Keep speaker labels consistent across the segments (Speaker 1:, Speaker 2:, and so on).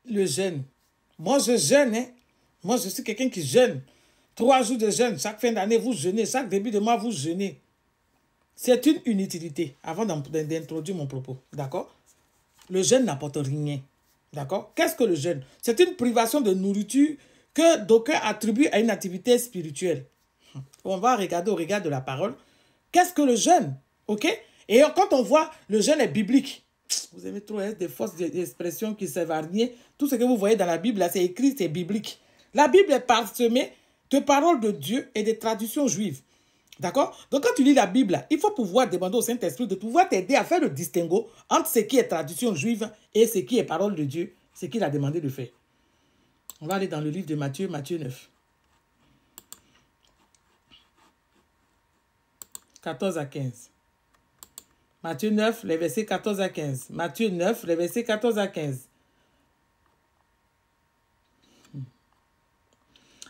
Speaker 1: le jeûne. Moi, je jeûne. Hein. Moi, je suis quelqu'un qui jeûne. 3 jours de jeûne. Chaque fin d'année, vous jeûnez. Chaque début de mois, vous jeûnez. C'est une inutilité. Avant d'introduire mon propos. D'accord? Le jeûne n'apporte rien. D'accord? Qu'est-ce que le jeûne? C'est une privation de nourriture que d'aucuns attribuent à une activité spirituelle. On va regarder au regard de la parole. Qu'est-ce que le jeûne? Ok? Et quand on voit le jeûne est biblique, vous aimez trop des fausses expressions qui servent à rien. Tout ce que vous voyez dans la Bible, c'est écrit, c'est biblique. La Bible est parsemée de paroles de Dieu et des traditions juives. D'accord? Donc quand tu lis la Bible, il faut pouvoir demander au Saint-Esprit de pouvoir t'aider à faire le distinguo entre ce qui est tradition juive et ce qui est parole de Dieu, ce qu'il a demandé de faire. On va aller dans le livre de Matthieu, Matthieu 9. 14 à 15. Matthieu 9, les versets 14 à 15. Matthieu 9, les versets 14 à 15.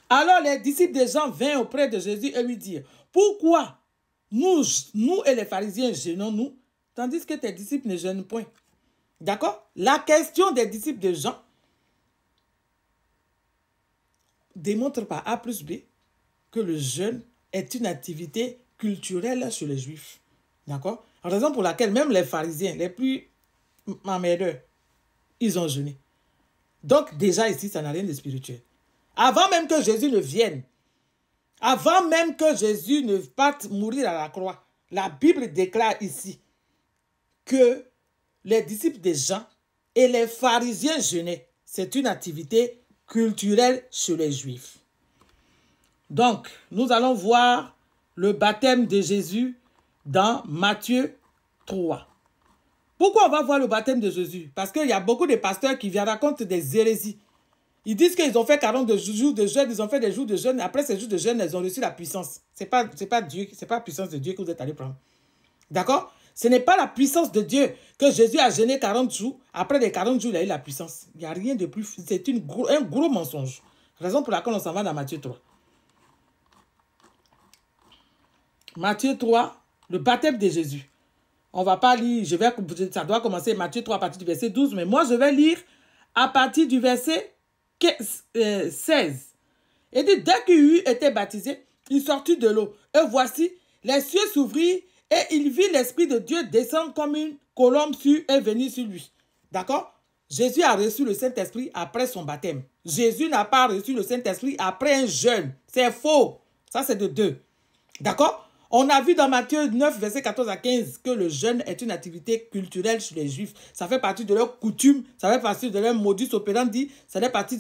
Speaker 1: Alors les disciples de Jean vinrent auprès de Jésus et lui dirent, pourquoi nous et les pharisiens jeûnons-nous, tandis que tes disciples ne jeûnent point? D'accord? La question des disciples de Jean démontre par A plus B que le jeûne est une activité culturelle chez les Juifs. D'accord? Raison pour laquelle même les pharisiens, les plus emmerdeurs, ils ont jeûné. Donc déjà ici, ça n'a rien de spirituel. Avant même que Jésus ne vienne, avant même que Jésus ne parte mourir à la croix, la Bible déclare ici que les disciples de Jean et les pharisiens jeûnaient. C'est une activité culturelle chez les Juifs. Donc, nous allons voir le baptême de Jésus dans Matthieu 3. Pourquoi on va voir le baptême de Jésus? Parce qu'il y a beaucoup de pasteurs qui viennent raconter des hérésies. Ils disent qu'ils ont fait 40 jours de jeûne, ils ont fait des jours de jeûne. Après ces jours de jeûne, ils ont reçu la puissance. Ce n'est pas Dieu, c'est pas la puissance de Dieu que vous êtes allé prendre. D'accord? Ce n'est pas la puissance de Dieu que Jésus a jeûné 40 jours. Après les 40 jours, il a eu la puissance. Il n'y a rien de plus. C'est un gros mensonge. Raison pour laquelle on s'en va dans Matthieu 3. Matthieu 3, le baptême de Jésus. On ne va pas lire, ça doit commencer Matthieu 3 à partir du verset 12, mais moi je vais lire à partir du verset 16. Et dit, dès qu'il eut été baptisé, il sortit de l'eau. Et voici, les cieux s'ouvrirent et il vit l'Esprit de Dieu descendre comme une colombe et venir sur lui. D'accord? Jésus a reçu le Saint-Esprit après son baptême. Jésus n'a pas reçu le Saint-Esprit après un jeûne. C'est faux. Ça, c'est de 2. D'accord? On a vu dans Matthieu 9, verset 14 à 15, que le jeûne est une activité culturelle chez les Juifs. Ça fait partie de leur coutume, ça fait partie de leur modus operandi, ça fait partie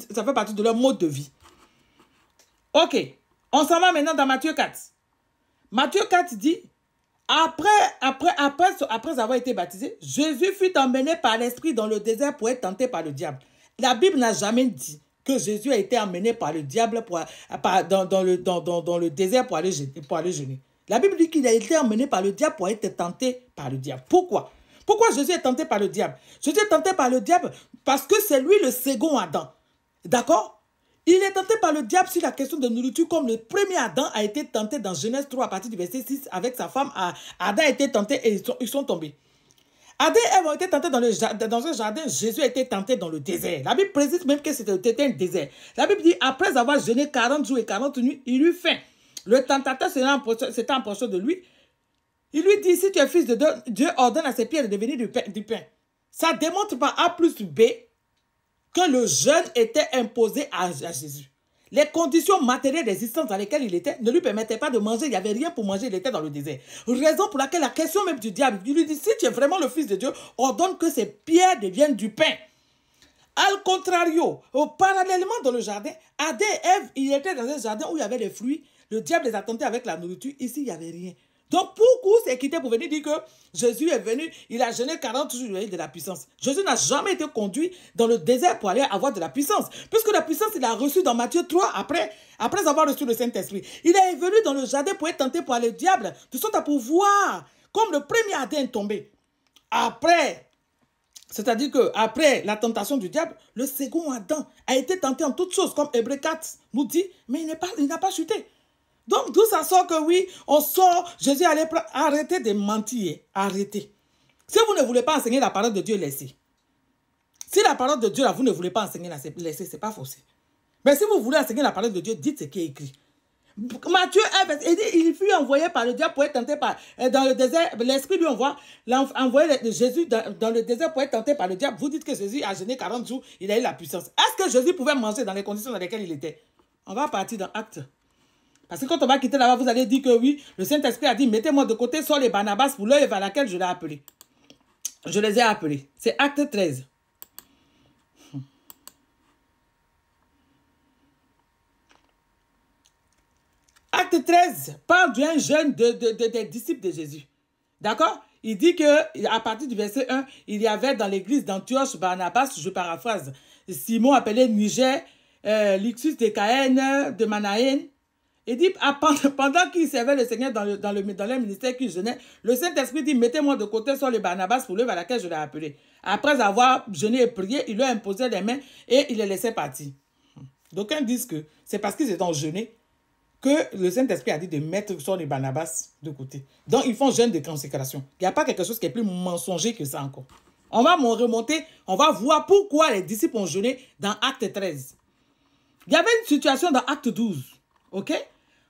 Speaker 1: de leur mode de vie. Ok, on s'en va maintenant dans Matthieu 4. Matthieu 4 dit, après avoir été baptisé, Jésus fut emmené par l'Esprit dans le désert pour être tenté par le diable. La Bible n'a jamais dit que Jésus a été emmené par le diable dans le désert pour aller jeûner. La Bible dit qu'il a été emmené par le diable pour être tenté par le diable. Pourquoi? Pourquoi Jésus est tenté par le diable? Jésus est tenté par le diable parce que c'est lui le second Adam. D'accord? Il est tenté par le diable sur la question de nourriture comme le premier Adam a été tenté dans Genèse 3 à partir du verset 6 avec sa femme. Adam a été tenté et ils sont tombés. Adam et Ève ont été tentés dans un jardin. Jésus a été tenté dans le désert. La Bible précise même que c'était un désert. La Bible dit, après avoir jeûné 40 jours et 40 nuits, il eut faim. Le tentateur s'était approché de lui. Il lui dit, si tu es fils de Dieu, ordonne à ces pierres de devenir du pain. Ça démontre par A plus B que le jeûne était imposé à Jésus. Les conditions matérielles d'existence dans lesquelles il était ne lui permettaient pas de manger. Il n'y avait rien pour manger, il était dans le désert. Raison pour laquelle la question même du diable, il lui dit, si tu es vraiment le fils de Dieu, ordonne que ces pierres deviennent du pain. Al contrario, parallèlement dans le jardin, Adam et Ève, ils étaient dans un jardin où il y avait des fruits. Le diable les a tentés avec la nourriture. Ici, il n'y avait rien. Donc, pourquoi c'est quitté pour venir dire que Jésus est venu, il a jeûné 40 jours, il a eu de la puissance. Jésus n'a jamais été conduit dans le désert pour aller avoir de la puissance. Puisque la puissance, il a reçu dans Matthieu 3 après avoir reçu le Saint-Esprit. Il est venu dans le jardin pour être tenté par le diable, de sorte à pouvoir, comme le premier Adam est tombé. C'est-à-dire qu'après la tentation du diable, le second Adam a été tenté en toutes choses, comme Hébreux 4 nous dit, mais il n'a pas chuté. Donc, d'où ça sort que oui, on sort, Jésus allait arrêter de mentir, arrêtez. Si vous ne voulez pas enseigner la parole de Dieu, laissez. Si la parole de Dieu, là, vous ne voulez pas enseigner, là, laissez, c'est pas forcé. Mais si vous voulez enseigner la parole de Dieu, dites ce qui est écrit. Matthieu 1, il fut envoyé par le diable pour être tenté par... Dans le désert, l'Esprit lui envoyé Jésus dans le désert pour être tenté par le diable. Vous dites que Jésus a jeûné 40 jours, il a eu la puissance. Est-ce que Jésus pouvait manger dans les conditions dans lesquelles il était? On va partir dans Actes. Parce que quand on va quitter là-bas, vous allez dire que oui, le Saint-Esprit a dit, mettez-moi de côté, Saul et Barnabas pour l'œuvre à laquelle je l'ai appelé. Je les ai appelés. C'est Acte 13. Acte 13 parle d'un jeune des disciples de Jésus. D'accord? Il dit qu'à partir du verset 1, il y avait dans l'église d'Antioche Barnabas, je paraphrase, Simon appelé Niger, Lucius de Caène, de Manaïn. Il dit, pendant qu'il servait le Seigneur dans leur ministère qu'il jeûnait, le Saint-Esprit dit, mettez-moi de côté sur les Barnabas pour l'œuvre à laquelle je l'ai appelé. Après avoir jeûné et prié, il leur imposait les mains et il les laissait partir. D'aucuns disent que c'est parce qu'ils étaient en jeûné que le Saint-Esprit a dit de mettre sur les Barnabas de côté. Donc, ils font jeûne de consécration. Il n'y a pas quelque chose qui est plus mensonger que ça encore. On va remonter, on va voir pourquoi les disciples ont jeûné dans Acte 13. Il y avait une situation dans Acte 12. OK?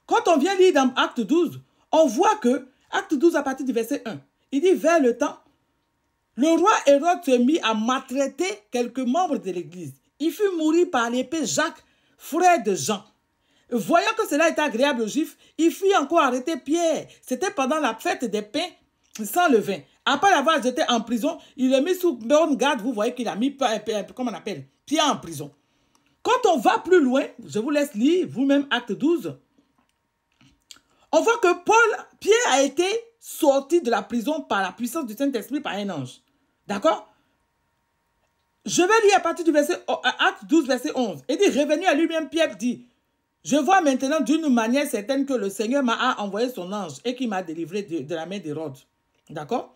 Speaker 1: Quand on vient lire dans Acte 12, on voit que, Acte 12 à partir du verset 1, il dit, vers le temps, le roi Hérode se mit à maltraiter quelques membres de l'église. Il fut mouru par l'épée Jacques, frère de Jean. Voyant que cela était agréable aux Juifs, il fit encore arrêter Pierre. C'était pendant la fête des pains sans levain. Après l'avoir jeté en prison, il le mit sous bonne garde. Vous voyez qu'il a mis, comment on appelle, Pierre en prison. Quand on va plus loin, je vous laisse lire vous-même Acte 12, on voit que Pierre a été sorti de la prison par la puissance du Saint-Esprit par un ange. D'accord? Je vais lire à partir du verset, Acte 12, verset 11. Il dit, revenu à lui-même, Pierre dit, je vois maintenant d'une manière certaine que le Seigneur m'a envoyé son ange et qu'il m'a délivré de la main d'Hérode. D'accord?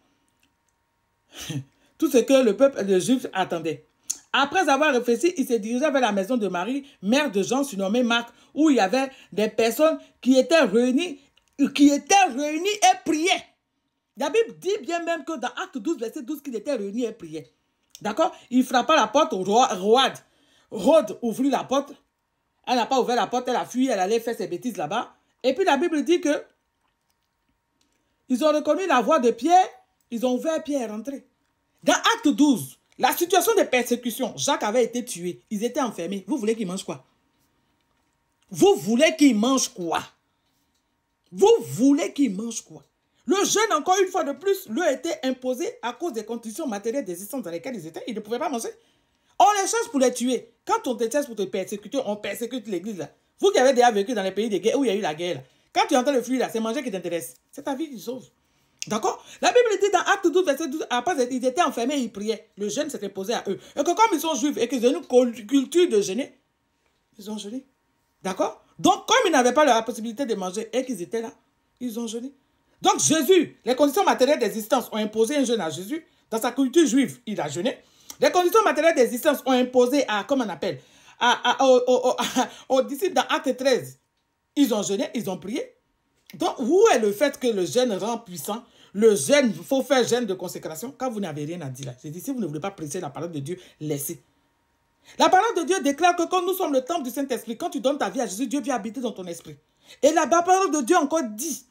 Speaker 1: Tout ce que le peuple de Juifs attendait. Après avoir réfléchi, il se dirigea vers la maison de Marie, mère de Jean, surnommée Marc, où il y avait des personnes qui étaient réunies et priaient. La Bible dit bien même que dans Acte 12, verset 12, qu'ils étaient réunis et priaient. D'accord? Il frappa la porte au roi. Rode ouvrit la porte. Elle n'a pas ouvert la porte, elle a fui, elle allait faire ses bêtises là-bas. Et puis la Bible dit que ils ont reconnu la voix de Pierre, ils ont ouvert Pierre et rentré. Dans Acte 12, la situation de persécution, Jacques avait été tué, ils étaient enfermés. Vous voulez qu'ils mangent quoi? Vous voulez qu'ils mangent quoi? Vous voulez qu'ils mangent quoi? Le jeûne, encore une fois de plus, lui a été imposé à cause des conditions matérielles d'existence dans lesquelles ils étaient. Ils ne pouvaient pas manger. On les cherche pour les tuer. Quand on te cherche pour te persécuter, on persécute l'église là. Vous qui avez déjà vécu dans les pays de guerre où il y a eu la guerre là. Quand tu entends le flux là, c'est manger qui t'intéresse. C'est ta vie qui sauve. D'accord? La Bible dit dans Acte 12, verset 12, après ils étaient enfermés, ils priaient. Le jeûne s'était posé à eux. Et que comme ils sont juifs et qu'ils ont une culture de jeûner, ils ont jeûné. D'accord? Donc comme ils n'avaient pas la possibilité de manger et qu'ils étaient là, ils ont jeûné. Donc Jésus, les conditions matérielles d'existence ont imposé un jeûne à Jésus. Dans sa culture juive, il a jeûné. Les conditions matérielles d'existence ont imposé à, comment on appelle, aux disciples dans Acte 13. Ils ont jeûné, ils ont prié. Donc, où est le fait que le jeûne rend puissant? Le jeûne, il faut faire jeûne de consécration quand vous n'avez rien à dire là. J'ai dit, si vous ne voulez pas prêcher la parole de Dieu, laissez. La parole de Dieu déclare que quand nous sommes le temple du Saint-Esprit, quand tu donnes ta vie à Jésus, Dieu vient habiter dans ton esprit. Et la parole de Dieu encore dit,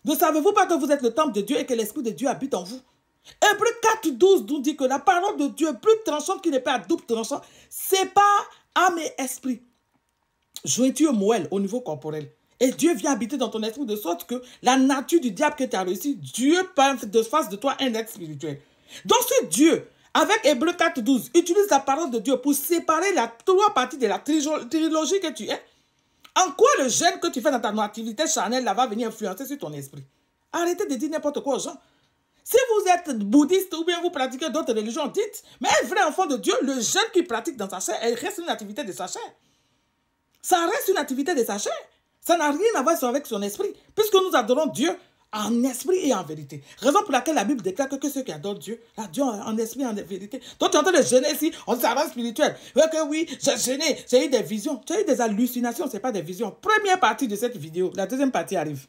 Speaker 1: ne savez-vous pas que vous êtes le temple de Dieu et que l'Esprit de Dieu habite en vous? Hébreux 4, 12 nous dit que la parole de Dieu est plus tranchante qu'il n'est pas à double tranchant. C'est pas âme et esprit. Jointure moelle au niveau corporel. Et Dieu vient habiter dans ton esprit de sorte que la nature du diable que tu as réussi, Dieu fasse de toi un être spirituel. Donc si Dieu, avec Hébreux 4, 12, utilise la parole de Dieu pour séparer la trois parties de la trilogie que tu es, en quoi le jeûne que tu fais dans ta activité charnelle là va venir influencer sur ton esprit? Arrêtez de dire n'importe quoi aux gens. Si vous êtes bouddhiste ou bien vous pratiquez d'autres religions, dites, mais un vrai enfant de Dieu, le jeûne qu'il pratique dans sa chair, elle reste une activité de sa chair. Ça reste une activité de sa chair. Ça n'a rien à voir avec son esprit, puisque nous adorons Dieu en esprit et en vérité. Raison pour laquelle la Bible déclare que ceux qui adorent Dieu, adorent en esprit et en vérité. Donc tu es en train de jeûner ici, on dit ça rend spirituel. Que oui, j'ai jeûné, j'ai eu des visions. Tu as eu des hallucinations, ce n'est pas des visions. Première partie de cette vidéo, la deuxième partie arrive.